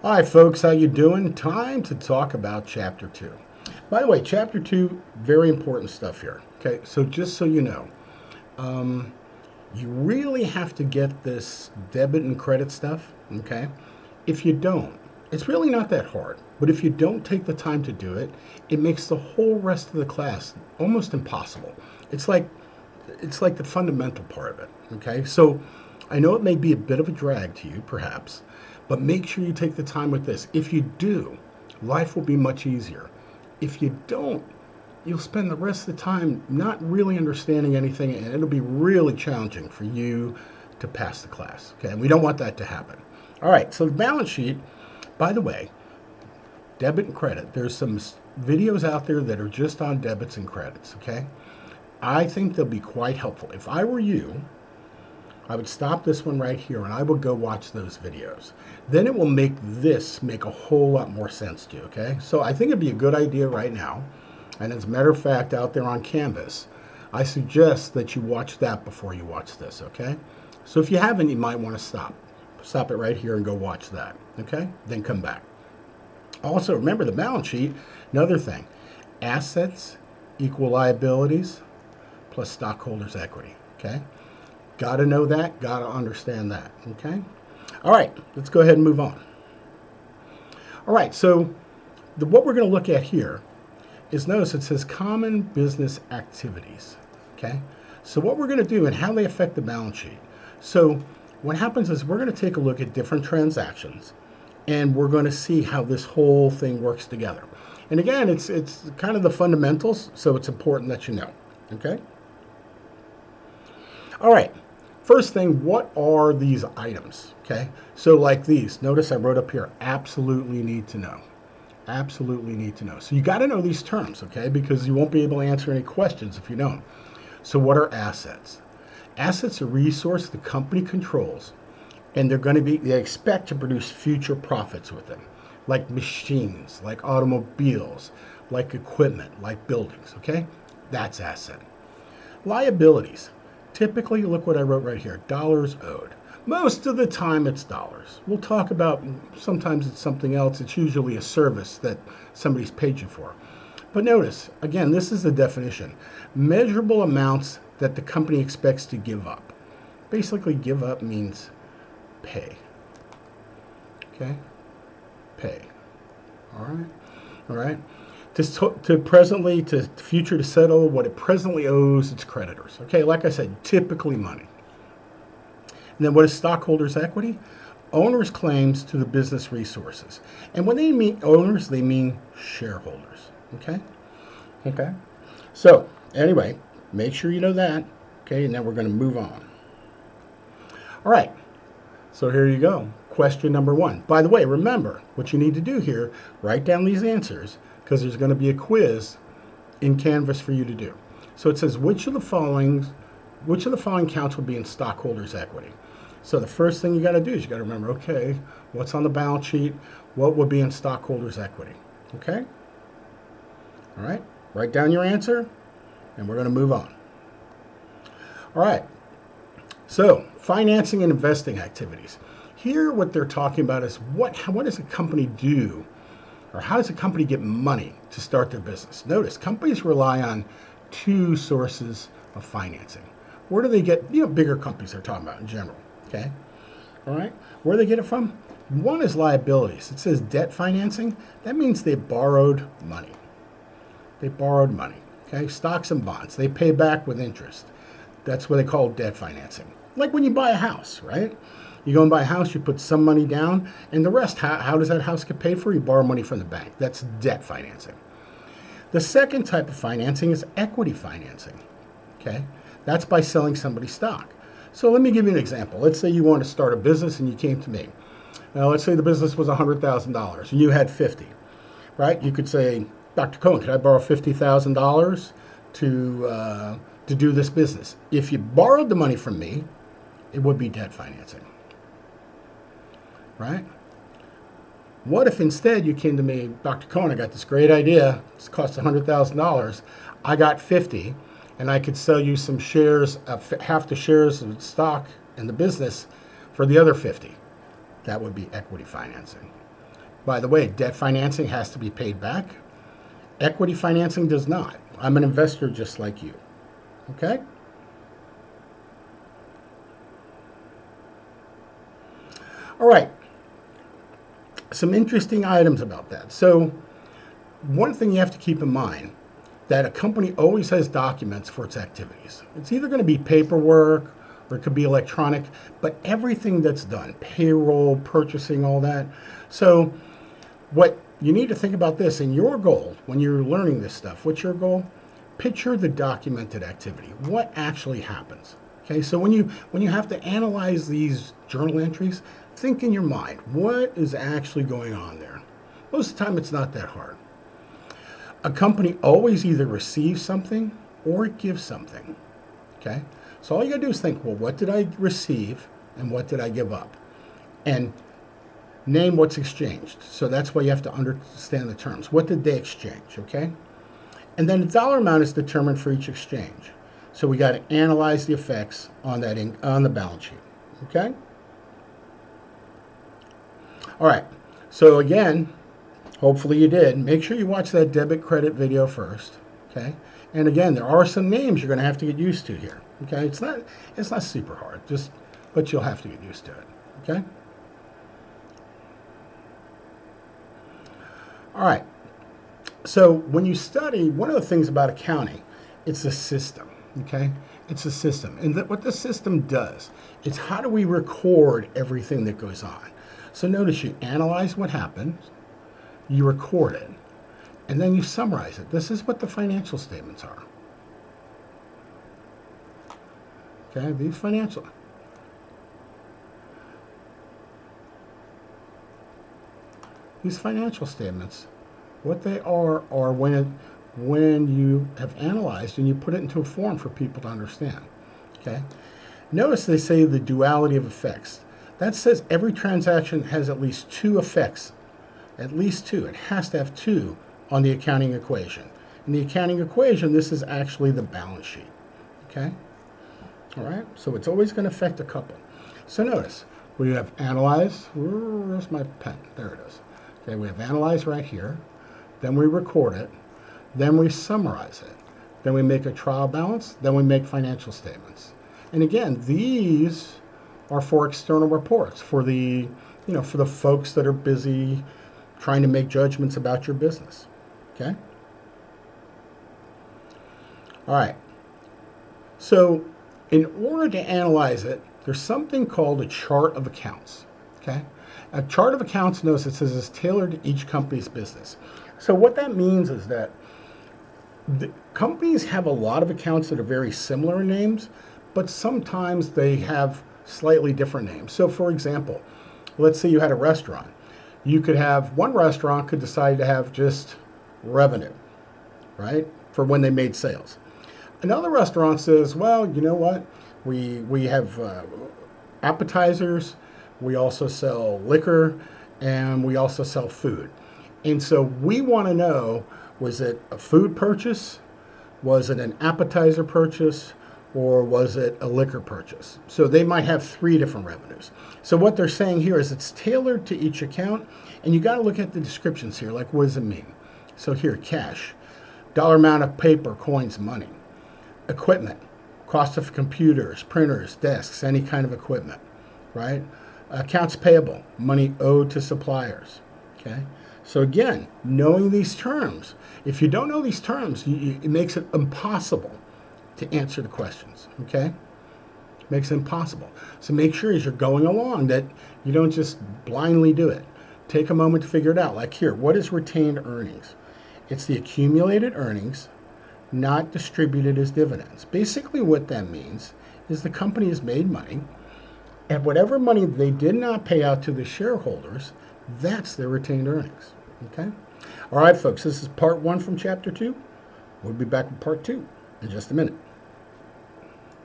Hi folks, how you doing? Time to talk about Chapter 2. By the way, Chapter 2, very important stuff here. Okay, so just so you know, um, you really have to get this debit and credit stuff, okay? If you don't, it's really not that hard. But if you don't take the time to do it, it makes the whole rest of the class almost impossible. It's like it's like the fundamental part of it, okay? So I know it may be a bit of a drag to you, perhaps, but make sure you take the time with this. If you do, life will be much easier. If you don't, you'll spend the rest of the time not really understanding anything, and it'll be really challenging for you to pass the class, okay? And we don't want that to happen. All right, so the balance sheet, by the way, debit and credit, there's some videos out there that are just on debits and credits, okay? I think they'll be quite helpful. If I were you, I would stop this one right here and I would go watch those videos. Then it will make this make a whole lot more sense to you, okay? So I think it'd be a good idea right now. And as a matter of fact, out there on Canvas, I suggest that you watch that before you watch this, okay? So if you haven't, you might want to stop. Stop it right here and go watch that, okay? Then come back. Also, remember the balance sheet, another thing, assets equal liabilities plus stockholders' equity, okay? Got to know that, got to understand that, okay? All right, let's go ahead and move on. All right, so what we're going to look at here is, notice it says common business activities, okay? So what we're going to do and how they affect the balance sheet. So what happens is we're going to take a look at different transactions and we're going to see how this whole thing works together. And again, it's kind of the fundamentals, so it's important that you know, okay? All right, first thing, what are these items, okay? So like these, notice I wrote up here, absolutely need to know. Absolutely need to know. So you got to know these terms, okay? Because you won't be able to answer any questions if you don't. So what are assets? Assets are a resource the company controls, and they expect to produce future profits with them, like machines, like automobiles, like equipment, like buildings, okay? That's asset. Liabilities. Typically, look what I wrote right here, dollars owed. Most of the time it's dollars. We'll talk about sometimes it's something else. It's usually a service that somebody's paid you for. But notice, again, this is the definition. Measurable amounts that the company expects to give up. Basically, give up means pay. Okay? Pay. All right? All right? To future to settle what it presently owes its creditors. Okay, like I said, typically money. And then what is stockholders' equity? Owners' claims to the business resources. And when they mean owners, they mean shareholders. Okay? Okay? So, anyway, make sure you know that. Okay, and then we're going to move on. All right, so here you go. Question number 1. By the way, remember what you need to do here, write down these answers because there's going to be a quiz in Canvas for you to do. So it says, which of the following counts will be in stockholders' equity? So the first thing you got to do is you got to remember, okay, what's on the balance sheet? What would be in stockholders' equity? Okay? All right, write down your answer, and we're going to move on. All right, so financing and investing activities. Here what they're talking about is what does a company do, or how does a company get money to start their business? Notice, companies rely on 2 sources of financing. Where do they get, bigger companies they're talking about in general, okay? All right, where do they get it from? One is liabilities. It says debt financing. That means they borrowed money. They borrowed money, okay? Stocks and bonds, they pay back with interest. That's what they call debt financing. Like when you buy a house, right? You go and buy a house, you put some money down, and the rest, how does that house get paid for? You borrow money from the bank. That's debt financing. The second type of financing is equity financing, okay? That's by selling somebody stock. So let me give you an example. Let's say you want to start a business and you came to me. Now let's say the business was $100,000 and you had 50, right? You could say, Dr. Cohen, could I borrow $50,000 to do this business? If you borrowed the money from me, it would be debt financing, right? What if instead you came to me, Dr. Cohen, I got this great idea. It's cost $100,000. I got 50, and I could sell you some shares, half the shares of stock in the business for the other 50. That would be equity financing. By the way, debt financing has to be paid back. Equity financing does not. I'm an investor just like you. Okay? All right. Some interesting items about that. So, one thing you have to keep in mind that a company always has documents for its activities. It's either going to be paperwork or it could be electronic, but everything that's done, payroll, purchasing, all that. So, what you need to think about this in your goal when you're learning this stuff. What's your goal? Picture the documented activity. What actually happens? Okay, so when you have to analyze these journal entries, think in your mind, what is actually going on there? Most of the time, it's not that hard. A company always either receives something or it gives something. Okay, so all you gotta do is think, well, what did I receive and what did I give up? And name what's exchanged. So that's why you have to understand the terms. What did they exchange? Okay, and then the dollar amount is determined for each exchange. So we got to analyze the effects on that on the balance sheet. Okay. All right. So again, hopefully you did. Make sure you watch that debit credit video first. Okay. And again, there are some names you're going to have to get used to here. Okay. It's not super hard. But you'll have to get used to it. Okay. All right. So when you study, one of the things about accounting, it's a system. Okay. It's a system. And what the system does is how do we record everything that goes on? So notice you analyze what happened, you record it, and then you summarize it. This is what the financial statements are. Okay, these financial statements, what they are when you have analyzed and you put it into a form for people to understand. Okay. Notice they say the duality of effects. That says every transaction has at least two effects. At least two. It has to have two on the accounting equation. In the accounting equation, this is actually the balance sheet. Okay? All right? So it's always going to affect a couple. So notice, we have analyze. Where's my pen? There it is. Okay, we have analyze right here. Then we record it. Then we summarize it. Then we make a trial balance. Then we make financial statements. And again, these are for external reports, for the folks that are busy trying to make judgments about your business. Okay? All right. So in order to analyze it, there's something called a chart of accounts. Okay? A chart of accounts, notice it says it's tailored to each company's business. So what that means is that the companies have a lot of accounts that are very similar in names, but sometimes they have slightly different names. So for example, let's say you had a restaurant. You could have one restaurant could decide to have just revenue, right? For when they made sales. Another restaurant says, well, you know what? We have appetizers, we also sell liquor, and we also sell food. And so we want to know, was it a food purchase? Was it an appetizer purchase? Or was it a liquor purchase? So they might have three different revenues. So what they're saying here is it's tailored to each account, and you got to look at the descriptions here, like what does it mean? So here, cash, dollar amount of paper, coins, money. Equipment, cost of computers, printers, desks, any kind of equipment, right? Accounts payable, money owed to suppliers, okay? So again, knowing these terms, if you don't know these terms, it makes it impossible to answer the questions, okay? Makes it impossible. So make sure as you're going along that you don't just blindly do it. Take a moment to figure it out. Like here, what is retained earnings? It's the accumulated earnings not distributed as dividends. Basically what that means is the company has made money, and whatever money they did not pay out to the shareholders, that's their retained earnings, okay? All right, folks, this is part 1 from chapter 2. We'll be back with part 2 in just a minute.